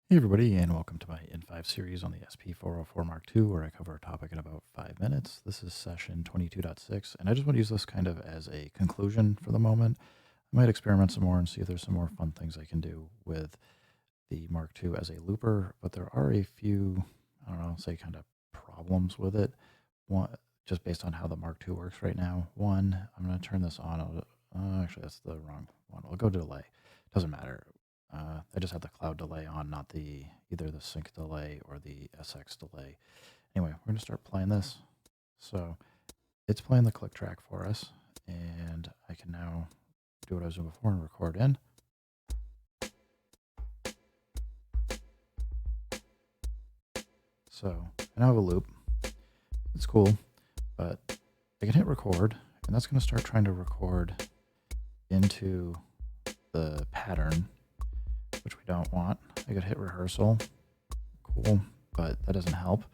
Hey everybody, and welcome to my N5 series on the SP404 Mark II, where I cover a topic in about 5 minutes. This is session 22.6, and I just want to use this kind of as a conclusion for the moment. I might experiment some more and see if there's some more fun things I can do with the Mark II as a looper, but there are a few, I don't know, say kind of problems with it. One, just based on how the Mark II works right now. One, I'm going to turn this on. Actually, that's the wrong one. I'll go to delay. Doesn't matter. I just had the cloud delay on, not the either the sync delay or the SX delay. Anyway, we're going to start playing this. So it's playing the click track for us, and I can now do what I was doing before and record in. So I now have a loop. It's cool, but I can hit record, and that's going to start trying to record into the pattern, which we don't want. I could hit rehearsal. Cool, but that doesn't help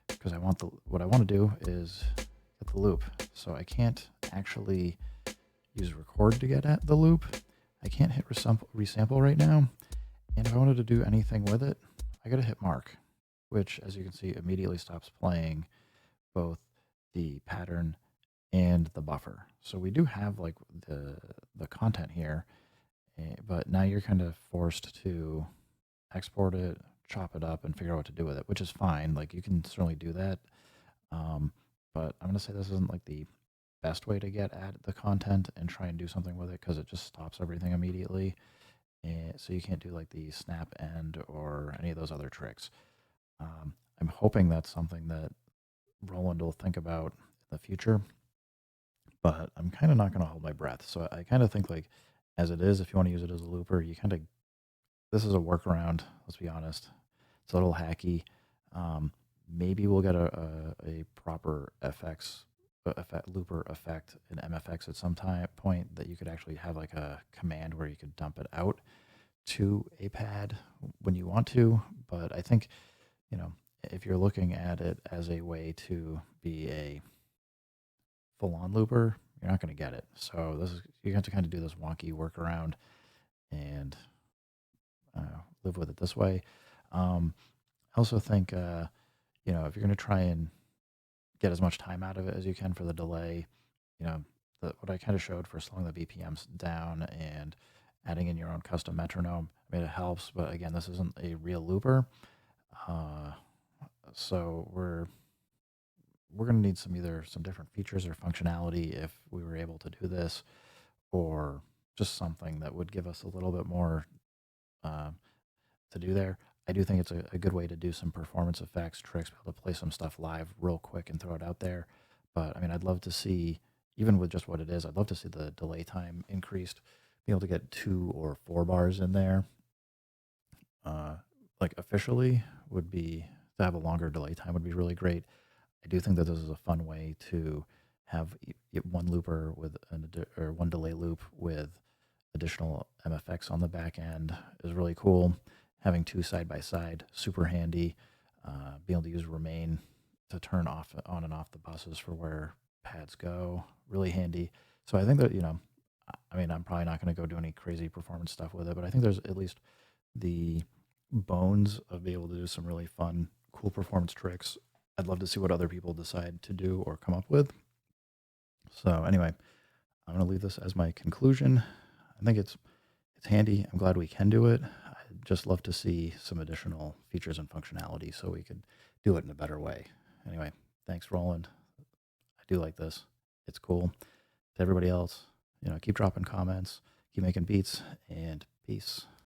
because what I want to do is get the loop. So I can't actually use record to get at the loop. I can't hit resample right now. And if I wanted to do anything with it, I got to hit mark, which, as you can see, immediately stops playing both the pattern and the buffer. So we do have like the content here, but now you're kind of forced to export it, chop it up, and figure out what to do with it, which is fine. Like you can certainly do that. But I'm going to say this isn't like the best way to get at the content and try and do something with it because it just stops everything immediately. And so you can't do like the snap end or any of those other tricks. I'm hoping that's something that Roland will think about in the future, but I'm kind of not going to hold my breath. So I kind of think like as it is, if you want to use it as a looper, you kind of, this is a workaround. Let's be honest. It's a little hacky. Maybe we'll get a proper looper effect in MFX at some point that you could actually have like a command where you could dump it out to a pad when you want to. But I think, you know, if you're looking at it as a way to be a full-on looper, you're not going to get it. So you have to kind of do this wonky workaround and live with it this way. I also think, if you're going to try and get as much time out of it as you can for the delay, what I kind of showed for slowing the BPMs down and adding in your own custom metronome, I mean, it helps, but again, this isn't a real looper. So we're going to need either some different features or functionality if we were able to do this, or just something that would give us a little bit more to do there. I do think it's a good way to do some performance effects, tricks, be able to play some stuff live real quick and throw it out there. But I mean, I'd love to see, even with just what it is, I'd love to see the delay time increased, be able to get 2 or 4 bars in there. Like officially would be to have a longer delay time would be really great. I do think that this is a fun way to have one looper with or one delay loop with additional MFX on the back end is really cool. Having 2 side by side, super handy. Being able to use remain to turn on and off the buses for where pads go, really handy. So I think that, I mean, I'm probably not going to go do any crazy performance stuff with it, but I think there's at least the bones of being able to do some really fun, cool performance tricks. I'd love to see what other people decide to do or come up with. So anyway, I'm going to leave this as my conclusion. I think it's handy. I'm glad we can do it. I'd just love to see some additional features and functionality so we could do it in a better way. Anyway, thanks, Roland. I do like this. It's cool. To everybody else, keep dropping comments, keep making beats, and peace.